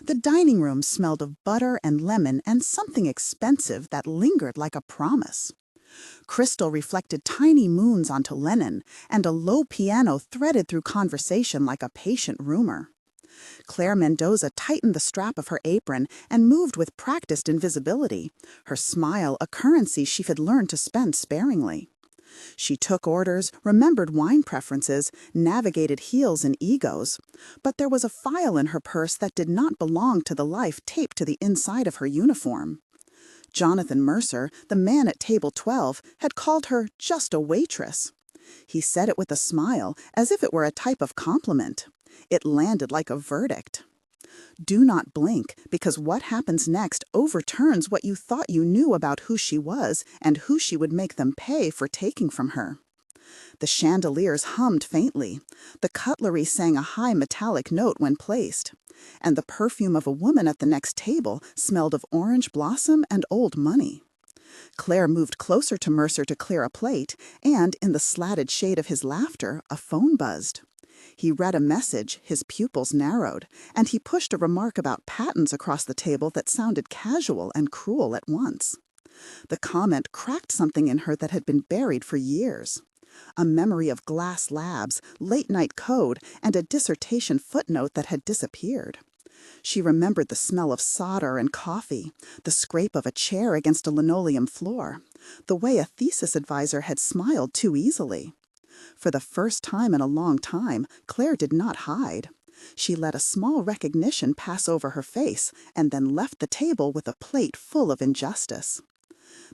The dining room smelled of butter and lemon and something expensive that lingered like a promise. Crystal reflected tiny moons onto linen, and a low piano threaded through conversation like a patient rumor. Claire Mendoza tightened the strap of her apron and moved with practiced invisibility, her smile a currency she had learned to spend sparingly. She took orders, remembered wine preferences, navigated heels and egos, but there was a file in her purse that did not belong to the life taped to the inside of her uniform. Jonathan Mercer, the man at table 12, had called her just a waitress. He said it with a smile, as if it were a type of compliment. It landed like a verdict. Do not blink, because what happens next overturns what you thought you knew about who she was and who she would make them pay for taking from her. The chandeliers hummed faintly. The cutlery sang a high metallic note when placed. And the perfume of a woman at the next table smelled of orange blossom and old money. Claire moved closer to Mercer to clear a plate, and in the slatted shade of his laughter, a phone buzzed. He read a message, his pupils narrowed, and he pushed a remark about patents across the table that sounded casual and cruel at once. The comment cracked something in her that had been buried for years. A memory of glass labs, late-night code, and a dissertation footnote that had disappeared. She remembered the smell of solder and coffee, the scrape of a chair against a linoleum floor, the way a thesis advisor had smiled too easily. For the first time in a long time, Claire did not hide. She let a small recognition pass over her face and then left the table with a plate full of injustice.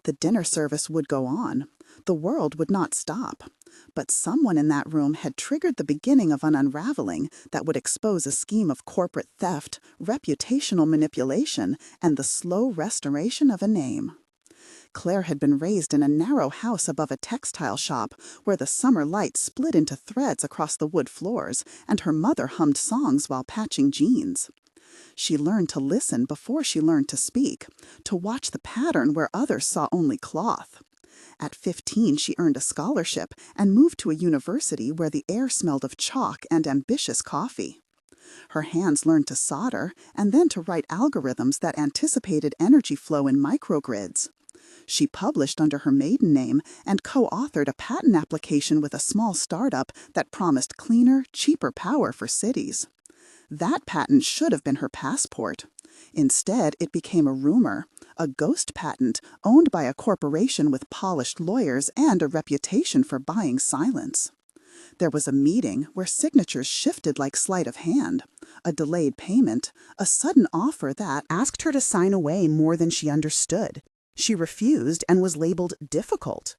The dinner service would go on. The world would not stop. But someone in that room had triggered the beginning of an unraveling that would expose a scheme of corporate theft, reputational manipulation, and the slow restoration of a name. Claire had been raised in a narrow house above a textile shop where the summer light split into threads across the wood floors, and her mother hummed songs while patching jeans. She learned to listen before she learned to speak, to watch the pattern where others saw only cloth. At 15, she earned a scholarship and moved to a university where the air smelled of chalk and ambitious coffee. Her hands learned to solder and then to write algorithms that anticipated energy flow in microgrids. She published under her maiden name and co-authored a patent application with a small startup that promised cleaner, cheaper power for cities. That patent should have been her passport. Instead, it became a rumor, a ghost patent owned by a corporation with polished lawyers and a reputation for buying silence. There was a meeting where signatures shifted like sleight of hand, a delayed payment, a sudden offer that asked her to sign away more than she understood. She refused and was labeled difficult.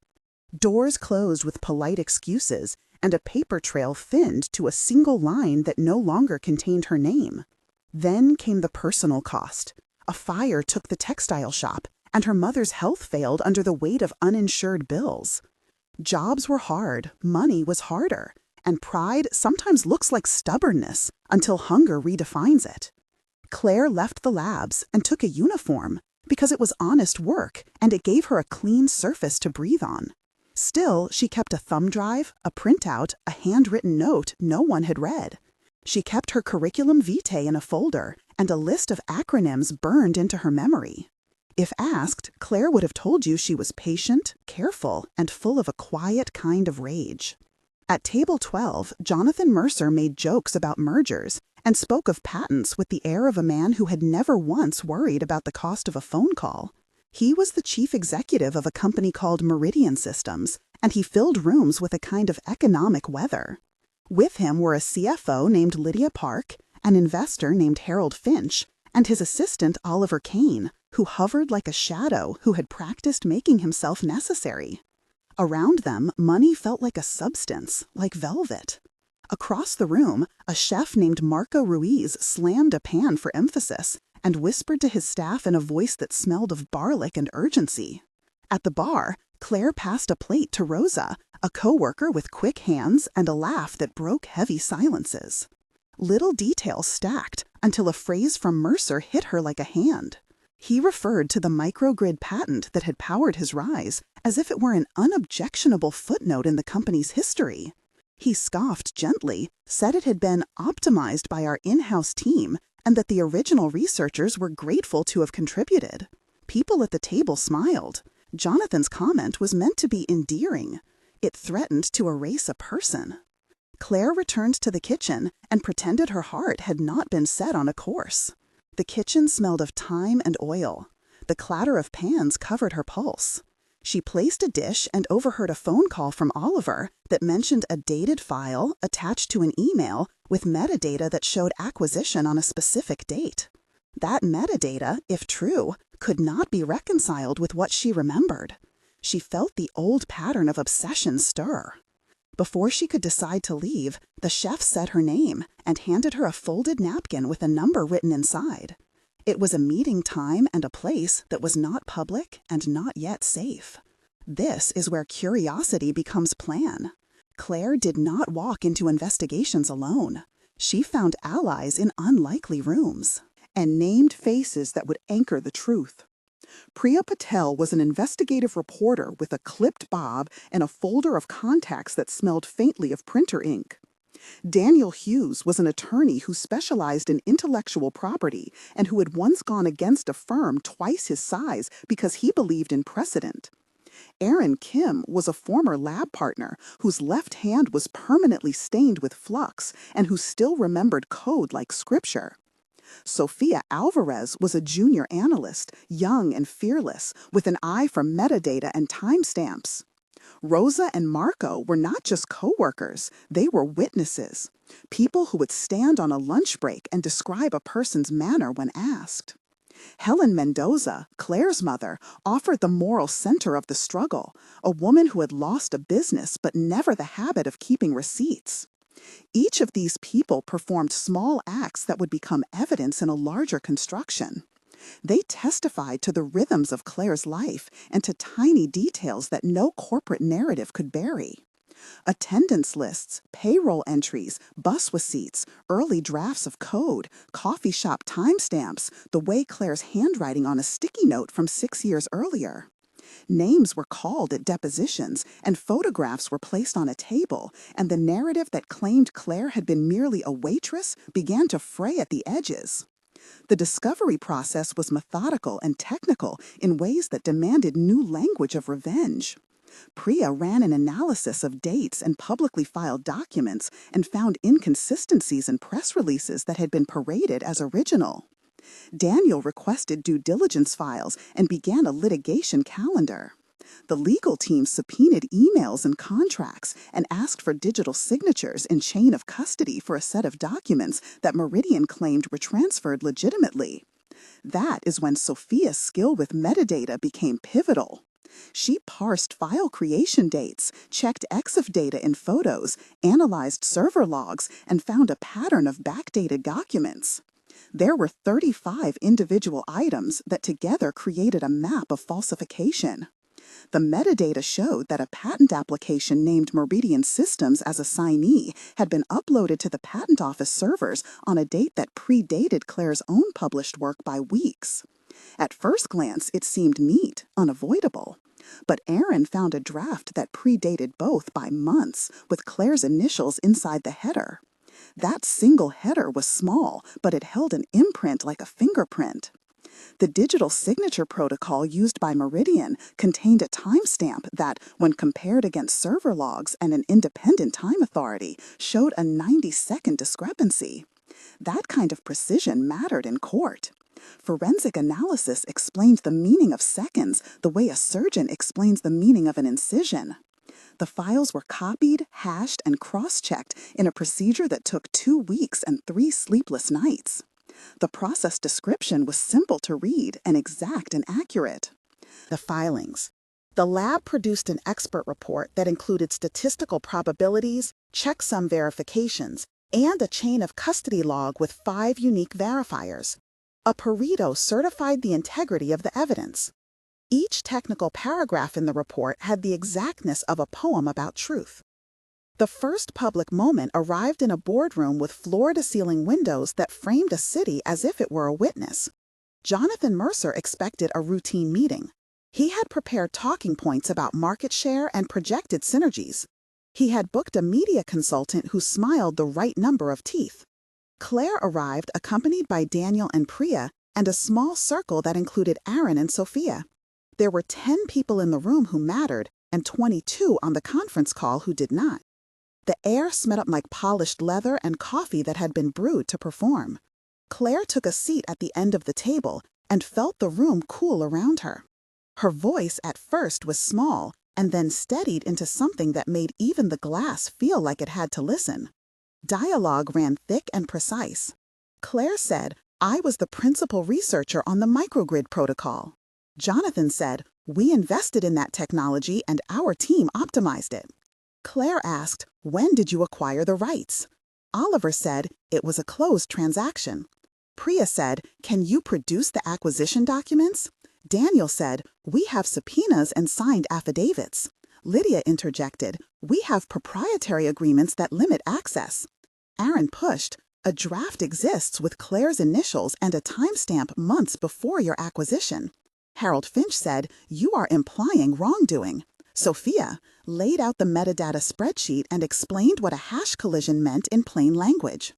Doors closed with polite excuses, and a paper trail thinned to a single line that no longer contained her name. Then came the personal cost. A fire took the textile shop, and her mother's health failed under the weight of uninsured bills. Jobs were hard, money was harder, and pride sometimes looks like stubbornness until hunger redefines it. Claire left the labs and took a uniform because it was honest work and it gave her a clean surface to breathe on. Still, she kept a thumb drive, a printout, a handwritten note no one had read. She kept her curriculum vitae in a folder, and a list of acronyms burned into her memory. If asked, Claire would have told you she was patient, careful, and full of a quiet kind of rage. At table 12, Jonathan Mercer made jokes about mergers and spoke of patents with the air of a man who had never once worried about the cost of a phone call. He was the chief executive of a company called Meridian Systems, and he filled rooms with a kind of economic weather. With him were a CFO named Lydia Park, an investor named Harold Finch, and his assistant Oliver Kane, who hovered like a shadow who had practiced making himself necessary. Around them, money felt like a substance, like velvet. Across the room, a chef named Marco Ruiz slammed a pan for emphasis and whispered to his staff in a voice that smelled of garlic and urgency. At the bar, Claire passed a plate to Rosa, a co-worker with quick hands and a laugh that broke heavy silences. Little details stacked until a phrase from Mercer hit her like a hand. He referred to the microgrid patent that had powered his rise as if it were an unobjectionable footnote in the company's history. He scoffed gently, said it had been optimized by our in-house team, and that the original researchers were grateful to have contributed. People at the table smiled. Jonathan's comment was meant to be endearing. It threatened to erase a person. Claire returned to the kitchen and pretended her heart had not been set on a course. The kitchen smelled of thyme and oil. The clatter of pans covered her pulse. She placed a dish and overheard a phone call from Oliver that mentioned a dated file attached to an email with metadata that showed acquisition on a specific date. That metadata, if true, could not be reconciled with what she remembered. She felt the old pattern of obsession stir. Before she could decide to leave, the chef said her name and handed her a folded napkin with a number written inside. It was a meeting time and a place that was not public and not yet safe. This is where curiosity becomes plan. Claire did not walk into investigations alone. She found allies in unlikely rooms and named faces that would anchor the truth. Priya Patel was an investigative reporter with a clipped bob and a folder of contacts that smelled faintly of printer ink. Daniel Hughes was an attorney who specialized in intellectual property and who had once gone against a firm twice his size because he believed in precedent. Aaron Kim was a former lab partner whose left hand was permanently stained with flux and who still remembered code like scripture. Sophia Alvarez was a junior analyst, young and fearless, with an eye for metadata and timestamps. Rosa and Marco were not just co-workers, they were witnesses, people who would stand on a lunch break and describe a person's manner when asked. Helen Mendoza, Claire's mother, offered the moral center of the struggle, a woman who had lost a business but never the habit of keeping receipts. Each of these people performed small acts that would become evidence in a larger construction. They testified to the rhythms of Claire's life and to tiny details that no corporate narrative could bury. Attendance lists, payroll entries, bus receipts, early drafts of code, coffee shop timestamps, the way Claire's handwriting on a sticky note from 6 years earlier. Names were called at depositions, and photographs were placed on a table, and the narrative that claimed Claire had been merely a waitress began to fray at the edges. The discovery process was methodical and technical in ways that demanded new language of revenge. Priya ran an analysis of dates and publicly filed documents and found inconsistencies in press releases that had been paraded as original. Daniel requested due diligence files and began a litigation calendar. The legal team subpoenaed emails and contracts and asked for digital signatures in chain of custody for a set of documents that Meridian claimed were transferred legitimately. That is when Sophia's skill with metadata became pivotal. She parsed file creation dates, checked EXIF data in photos, analyzed server logs, and found a pattern of backdated documents. There were 35 individual items that together created a map of falsification. The metadata showed that a patent application named Meridian Systems as a signee had been uploaded to the patent office servers on a date that predated Claire's own published work by weeks. At first glance, it seemed neat, unavoidable. But Aaron found a draft that predated both by months, with Claire's initials inside the header. That single header was small, but it held an imprint like a fingerprint. The digital signature protocol used by Meridian contained a timestamp that, when compared against server logs and an independent time authority, showed a 90-second discrepancy. That kind of precision mattered in court. Forensic analysis explained the meaning of seconds the way a surgeon explains the meaning of an incision. The files were copied, hashed, and cross-checked in a procedure that took 2 weeks and 3 sleepless nights. The process description was simple to read and exact and accurate. The filings. The lab produced an expert report that included statistical probabilities, checksum verifications, and a chain of custody log with 5 unique verifiers. A Pareto certified the integrity of the evidence. Each technical paragraph in the report had the exactness of a poem about truth. The first public moment arrived in a boardroom with floor-to-ceiling windows that framed a city as if it were a witness. Jonathan Mercer expected a routine meeting. He had prepared talking points about market share and projected synergies. He had booked a media consultant who smiled the right number of teeth. Claire arrived accompanied by Daniel and Priya and a small circle that included Aaron and Sophia. There were 10 people in the room who mattered and 22 on the conference call who did not. The air smelled like polished leather and coffee that had been brewed to perform. Claire took a seat at the end of the table and felt the room cool around her. Her voice at first was small and then steadied into something that made even the glass feel like it had to listen. Dialogue ran thick and precise. Claire said, "I was the principal researcher on the microgrid protocol." Jonathan said, "We invested in that technology and our team optimized it." Claire asked, "When did you acquire the rights?" Oliver said, "It was a closed transaction." Priya said, "Can you produce the acquisition documents?" Daniel said, "We have subpoenas and signed affidavits." Lydia interjected, "We have proprietary agreements that limit access." Aaron pushed, "A draft exists with Claire's initials and a timestamp months before your acquisition." Harold Finch said, "You are implying wrongdoing." Sophia laid out the metadata spreadsheet and explained what a hash collision meant in plain language.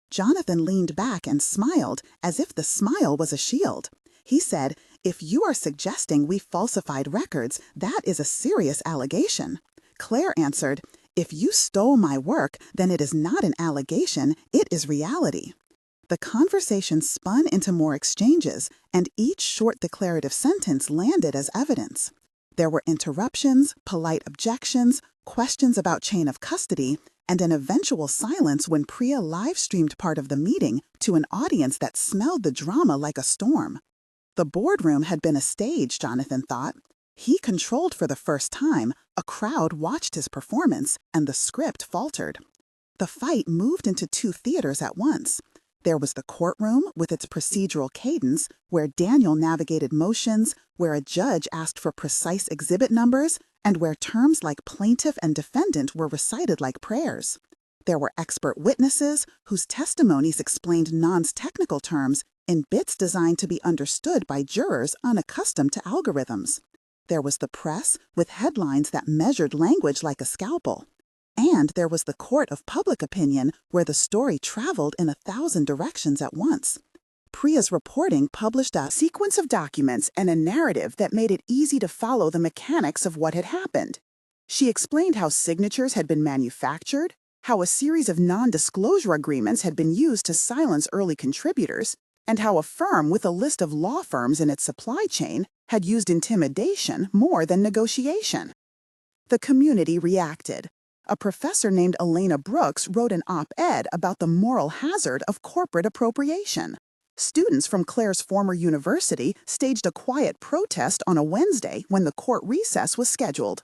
Jonathan leaned back and smiled, as if the smile was a shield. He said, "If you are suggesting we falsified records, that is a serious allegation." Claire answered, "If you stole my work, then it is not an allegation, it is reality." The conversation spun into more exchanges, and each short declarative sentence landed as evidence. There were interruptions, polite objections, questions about chain of custody, and an eventual silence when Priya live-streamed part of the meeting to an audience that smelled the drama like a storm. The boardroom had been a stage, Jonathan thought. He controlled for the first time, a crowd watched his performance, and the script faltered. The fight moved into 2 theaters at once. There was the courtroom with its procedural cadence, where Daniel navigated motions, where a judge asked for precise exhibit numbers, and where terms like plaintiff and defendant were recited like prayers. There were expert witnesses whose testimonies explained non-technical terms in bits designed to be understood by jurors unaccustomed to algorithms. There was the press with headlines that measured language like a scalpel. And there was the court of public opinion where the story traveled in 1,000 directions at once. Priya's reporting published a sequence of documents and a narrative that made it easy to follow the mechanics of what had happened. She explained how signatures had been manufactured, how a series of non-disclosure agreements had been used to silence early contributors, and how a firm with a list of law firms in its supply chain had used intimidation more than negotiation. The community reacted. A professor named Elena Brooks wrote an op-ed about the moral hazard of corporate appropriation. Students from Claire's former university staged a quiet protest on a Wednesday when the court recess was scheduled.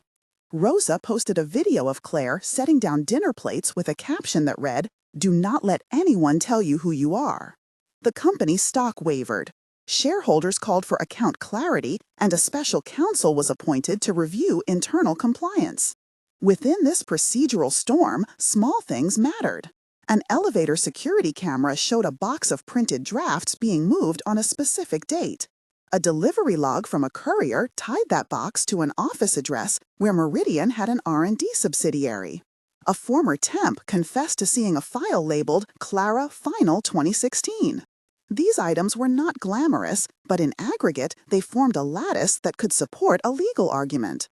Rosa posted a video of Claire setting down dinner plates with a caption that read, "Do not let anyone tell you who you are." The company's stock wavered. Shareholders called for account clarity, and a special counsel was appointed to review internal compliance. Within this procedural storm, small things mattered. An elevator security camera showed a box of printed drafts being moved on a specific date. A delivery log from a courier tied that box to an office address where Meridian had an R&D subsidiary. A former temp confessed to seeing a file labeled Clara Final 2016. These items were not glamorous, but in aggregate, they formed a lattice that could support a legal argument.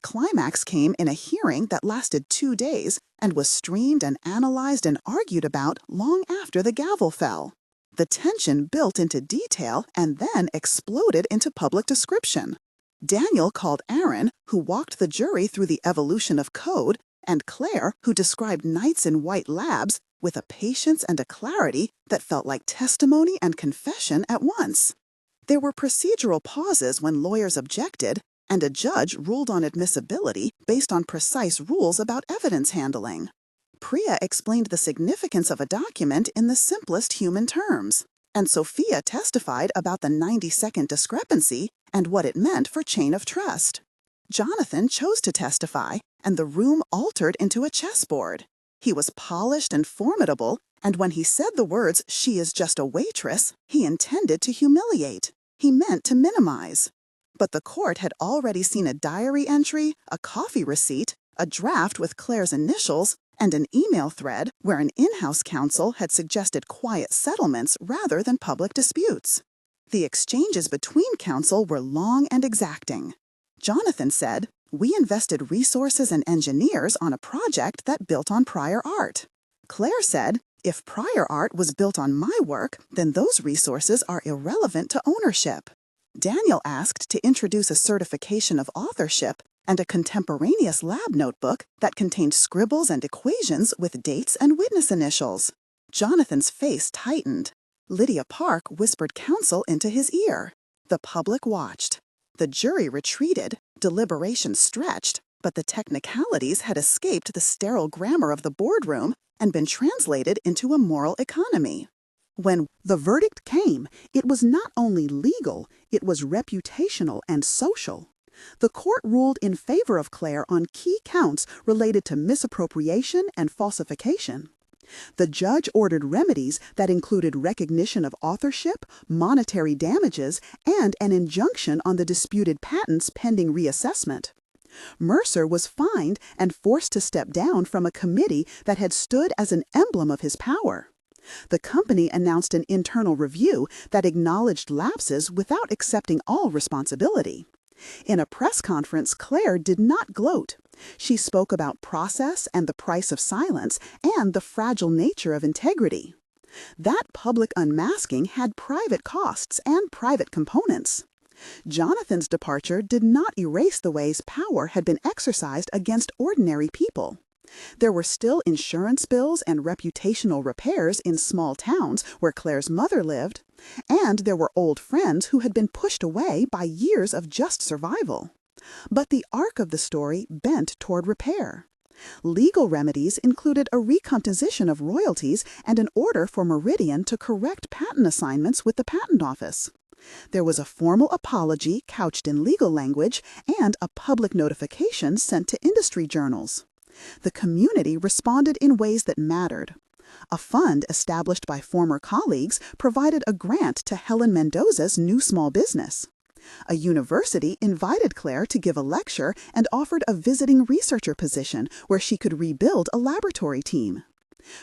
Climax came in a hearing that lasted 2 days and was streamed and analyzed and argued about long after the gavel fell. The tension built into detail and then exploded into public description. Daniel called Aaron, who walked the jury through the evolution of code, and Claire, who described nights in white labs with a patience and a clarity that felt like testimony and confession at once. There were procedural pauses when lawyers objected, and a judge ruled on admissibility based on precise rules about evidence handling. Priya explained the significance of a document in the simplest human terms, and Sophia testified about the 90-second discrepancy and what it meant for chain of trust. Jonathan chose to testify, and the room altered into a chessboard. He was polished and formidable, and when he said the words, "She is just a waitress," he intended to humiliate. He meant to minimize. But the court had already seen a diary entry, a coffee receipt, a draft with Claire's initials, and an email thread where an in-house counsel had suggested quiet settlements rather than public disputes. The exchanges between counsel were long and exacting. Jonathan said, "We invested resources and engineers on a project that built on prior art." Claire said, "If prior art was built on my work, then those resources are irrelevant to ownership." Daniel asked to introduce a certification of authorship and a contemporaneous lab notebook that contained scribbles and equations with dates and witness initials. Jonathan's face tightened. Lydia Park whispered counsel into his ear. The public watched. The jury retreated, deliberations stretched, but the technicalities had escaped the sterile grammar of the boardroom and been translated into a moral economy. When the verdict came, it was not only legal, it was reputational and social. The court ruled in favor of Claire on key counts related to misappropriation and falsification. The judge ordered remedies that included recognition of authorship, monetary damages, and an injunction on the disputed patents pending reassessment. Mercer was fined and forced to step down from a committee that had stood as an emblem of his power. The company announced an internal review that acknowledged lapses without accepting all responsibility. In a press conference, Claire did not gloat. She spoke about process and the price of silence and the fragile nature of integrity. That public unmasking had private costs and private components. Jonathan's departure did not erase the ways power had been exercised against ordinary people. There were still insurance bills and reputational repairs in small towns where Claire's mother lived, and there were old friends who had been pushed away by years of just survival. But the arc of the story bent toward repair. Legal remedies included a recomposition of royalties and an order for Meridian to correct patent assignments with the Patent Office. There was a formal apology couched in legal language and a public notification sent to industry journals. The community responded in ways that mattered. A fund established by former colleagues provided a grant to Helen Mendoza's new small business. A university invited Claire to give a lecture and offered a visiting researcher position where she could rebuild a laboratory team.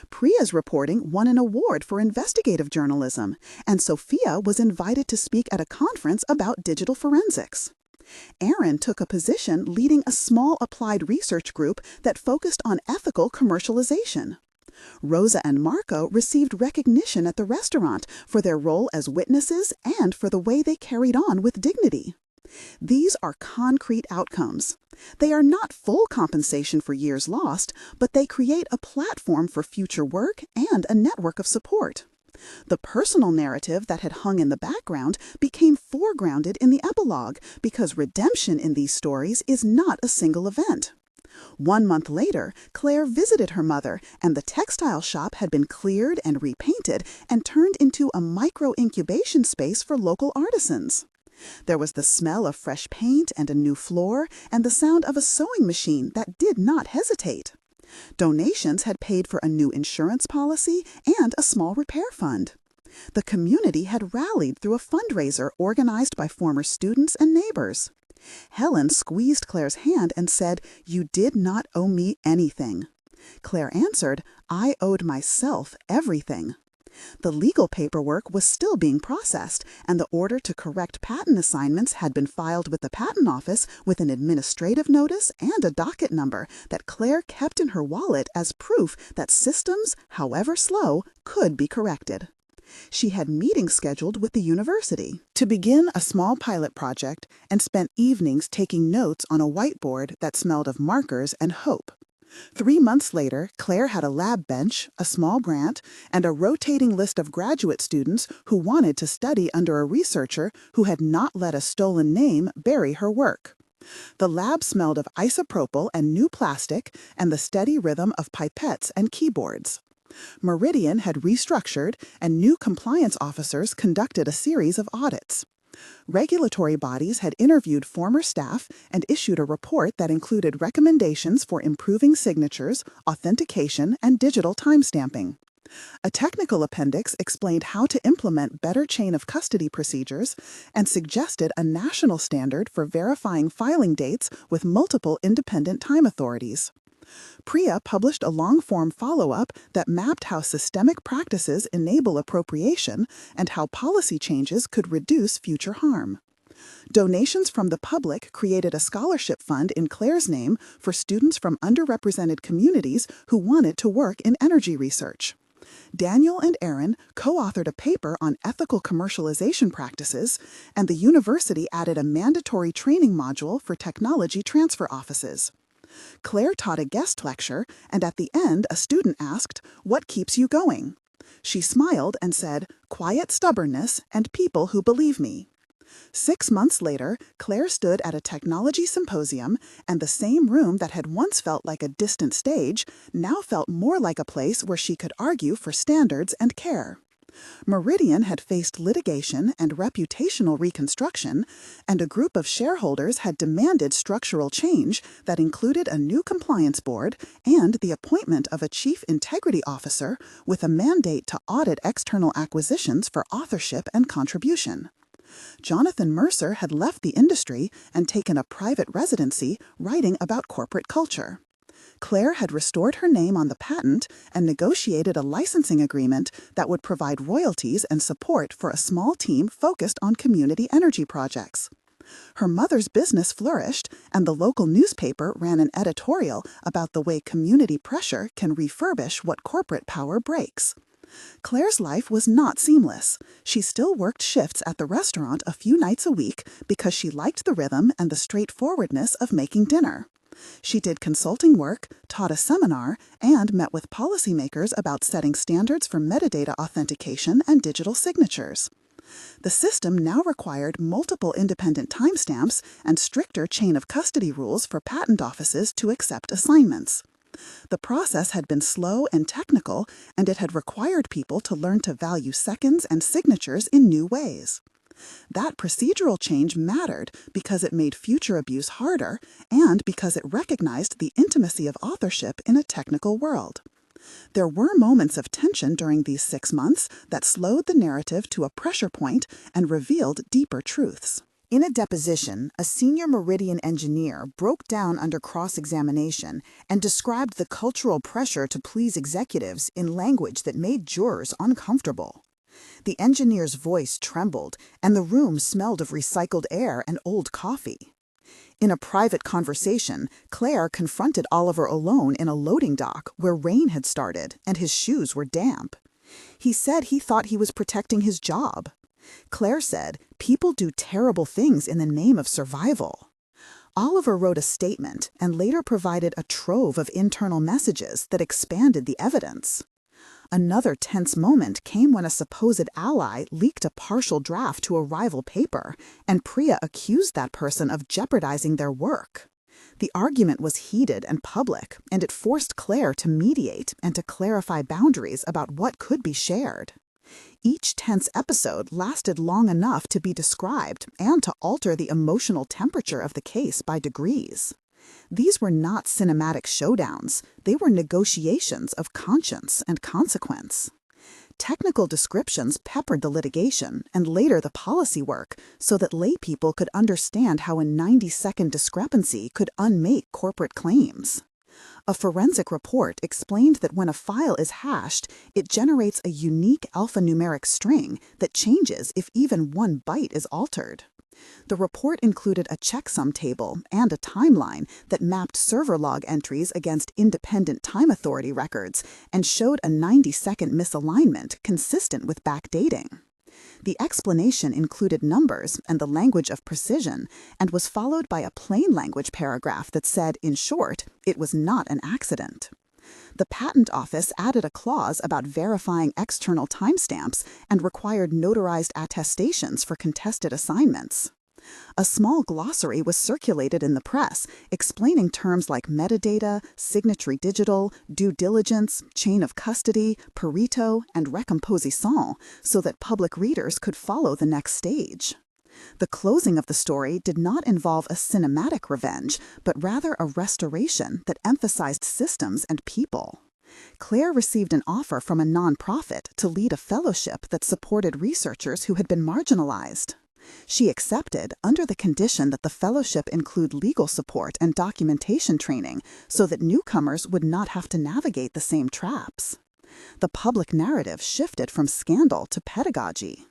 Priya's reporting won an award for investigative journalism, and Sophia was invited to speak at a conference about digital forensics. Aaron took a position leading a small applied research group that focused on ethical commercialization. Rosa and Marco received recognition at the restaurant for their role as witnesses and for the way they carried on with dignity. These are concrete outcomes. They are not full compensation for years lost, but they create a platform for future work and a network of support. The personal narrative that had hung in the background became foregrounded in the epilogue because redemption in these stories is not a single event. 1 month later, Claire visited her mother, and the textile shop had been cleared and repainted and turned into a micro-incubation space for local artisans. There was the smell of fresh paint and a new floor, and the sound of a sewing machine that did not hesitate. Donations had paid for a new insurance policy and a small repair fund. The community had rallied through a fundraiser organized by former students and neighbors. Helen squeezed Claire's hand and said, "You did not owe me anything." Claire answered, "I owed myself everything." The legal paperwork was still being processed, and the order to correct patent assignments had been filed with the Patent Office with an administrative notice and a docket number that Claire kept in her wallet as proof that systems, however slow, could be corrected. She had meetings scheduled with the university to begin a small pilot project and spent evenings taking notes on a whiteboard that smelled of markers and hope. 3 months later, Claire had a lab bench, a small grant, and a rotating list of graduate students who wanted to study under a researcher who had not let a stolen name bury her work. The lab smelled of isopropyl and new plastic and the steady rhythm of pipettes and keyboards. Meridian had restructured, and new compliance officers conducted a series of audits. Regulatory bodies had interviewed former staff and issued a report that included recommendations for improving signatures, authentication, and digital timestamping. A technical appendix explained how to implement better chain of custody procedures and suggested a national standard for verifying filing dates with multiple independent time authorities. Priya published a long-form follow-up that mapped how systemic practices enable appropriation and how policy changes could reduce future harm. Donations from the public created a scholarship fund in Claire's name for students from underrepresented communities who wanted to work in energy research. Daniel and Aaron co-authored a paper on ethical commercialization practices, and the university added a mandatory training module for technology transfer offices. Claire taught a guest lecture, and at the end, a student asked, "What keeps you going?" She smiled and said, "Quiet stubbornness and people who believe me." 6 months later, Claire stood at a technology symposium, and the same room that had once felt like a distant stage now felt more like a place where she could argue for standards and care. Meridian had faced litigation and reputational reconstruction, and a group of shareholders had demanded structural change that included a new compliance board and the appointment of a chief integrity officer with a mandate to audit external acquisitions for authorship and contribution. Jonathan Mercer had left the industry and taken a private residency writing about corporate culture. Claire had restored her name on the patent and negotiated a licensing agreement that would provide royalties and support for a small team focused on community energy projects. Her mother's business flourished, and the local newspaper ran an editorial about the way community pressure can refurbish what corporate power breaks. Claire's life was not seamless. She still worked shifts at the restaurant a few nights a week because she liked the rhythm and the straightforwardness of making dinner. She did consulting work, taught a seminar, and met with policymakers about setting standards for metadata authentication and digital signatures. The system now required multiple independent timestamps and stricter chain of custody rules for patent offices to accept assignments. The process had been slow and technical, and it had required people to learn to value seconds and signatures in new ways. That procedural change mattered because it made future abuse harder and because it recognized the intimacy of authorship in a technical world. There were moments of tension during these 6 months that slowed the narrative to a pressure point and revealed deeper truths. In a deposition, a senior Meridian engineer broke down under cross-examination and described the cultural pressure to please executives in language that made jurors uncomfortable. The engineer's voice trembled, and the room smelled of recycled air and old coffee. In a private conversation, Claire confronted Oliver alone in a loading dock where rain had started and his shoes were damp. He said he thought he was protecting his job. Claire said, "People do terrible things in the name of survival." Oliver wrote a statement and later provided a trove of internal messages that expanded the evidence. Another tense moment came when a supposed ally leaked a partial draft to a rival paper, and Priya accused that person of jeopardizing their work. The argument was heated and public, and it forced Claire to mediate and to clarify boundaries about what could be shared. Each tense episode lasted long enough to be described and to alter the emotional temperature of the case by degrees. These were not cinematic showdowns, they were negotiations of conscience and consequence. Technical descriptions peppered the litigation and later the policy work so that laypeople could understand how a 90-second discrepancy could unmake corporate claims. A forensic report explained that when a file is hashed, it generates a unique alphanumeric string that changes if even one byte is altered. The report included a checksum table and a timeline that mapped server log entries against independent time authority records and showed a 90-second misalignment consistent with backdating. The explanation included numbers and the language of precision and was followed by a plain language paragraph that said, in short, it was not an accident. The Patent Office added a clause about verifying external timestamps and required notarized attestations for contested assignments. A small glossary was circulated in the press, explaining terms like metadata, signatory digital, due diligence, chain of custody, Pareto, and recomposition, so that public readers could follow the next stage. The closing of the story did not involve a cinematic revenge, but rather a restoration that emphasized systems and people. Claire received an offer from a nonprofit to lead a fellowship that supported researchers who had been marginalized. She accepted under the condition that the fellowship include legal support and documentation training so that newcomers would not have to navigate the same traps. The public narrative shifted from scandal to pedagogy.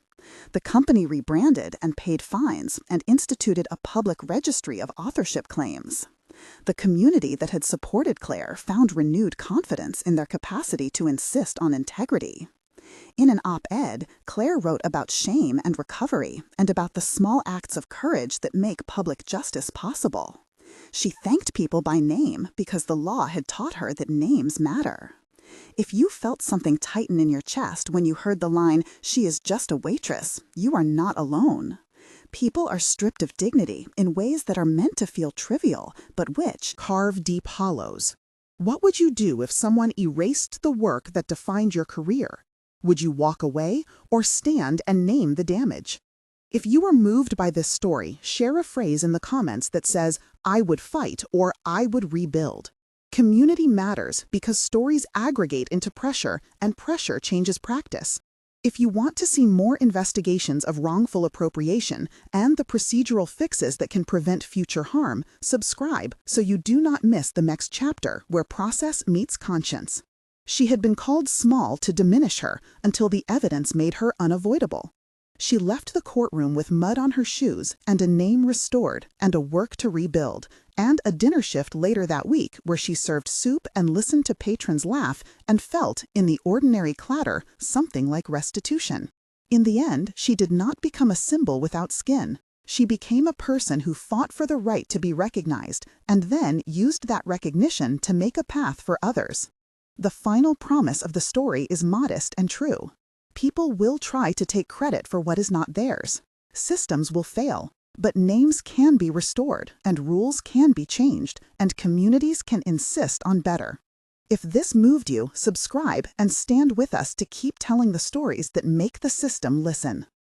The company rebranded and paid fines and instituted a public registry of authorship claims. The community that had supported Claire found renewed confidence in their capacity to insist on integrity. In an op-ed, Claire wrote about shame and recovery and about the small acts of courage that make public justice possible. She thanked people by name because the law had taught her that names matter. If you felt something tighten in your chest when you heard the line, "She is just a waitress," you are not alone. People are stripped of dignity in ways that are meant to feel trivial, but which carve deep hollows. What would you do if someone erased the work that defined your career? Would you walk away or stand and name the damage? If you are moved by this story, share a phrase in the comments that says, "I would fight" or "I would rebuild." Community matters because stories aggregate into pressure, and pressure changes practice. If you want to see more investigations of wrongful appropriation and the procedural fixes that can prevent future harm, subscribe so you do not miss the next chapter where process meets conscience. She had been called small to diminish her until the evidence made her unavoidable. She left the courtroom with mud on her shoes and a name restored and a work to rebuild, and a dinner shift later that week where she served soup and listened to patrons laugh and felt, in the ordinary clatter, something like restitution. In the end, she did not become a symbol without skin. She became a person who fought for the right to be recognized and then used that recognition to make a path for others. The final promise of the story is modest and true. People will try to take credit for what is not theirs. Systems will fail, but names can be restored, and rules can be changed, and communities can insist on better. If this moved you, subscribe and stand with us to keep telling the stories that make the system listen.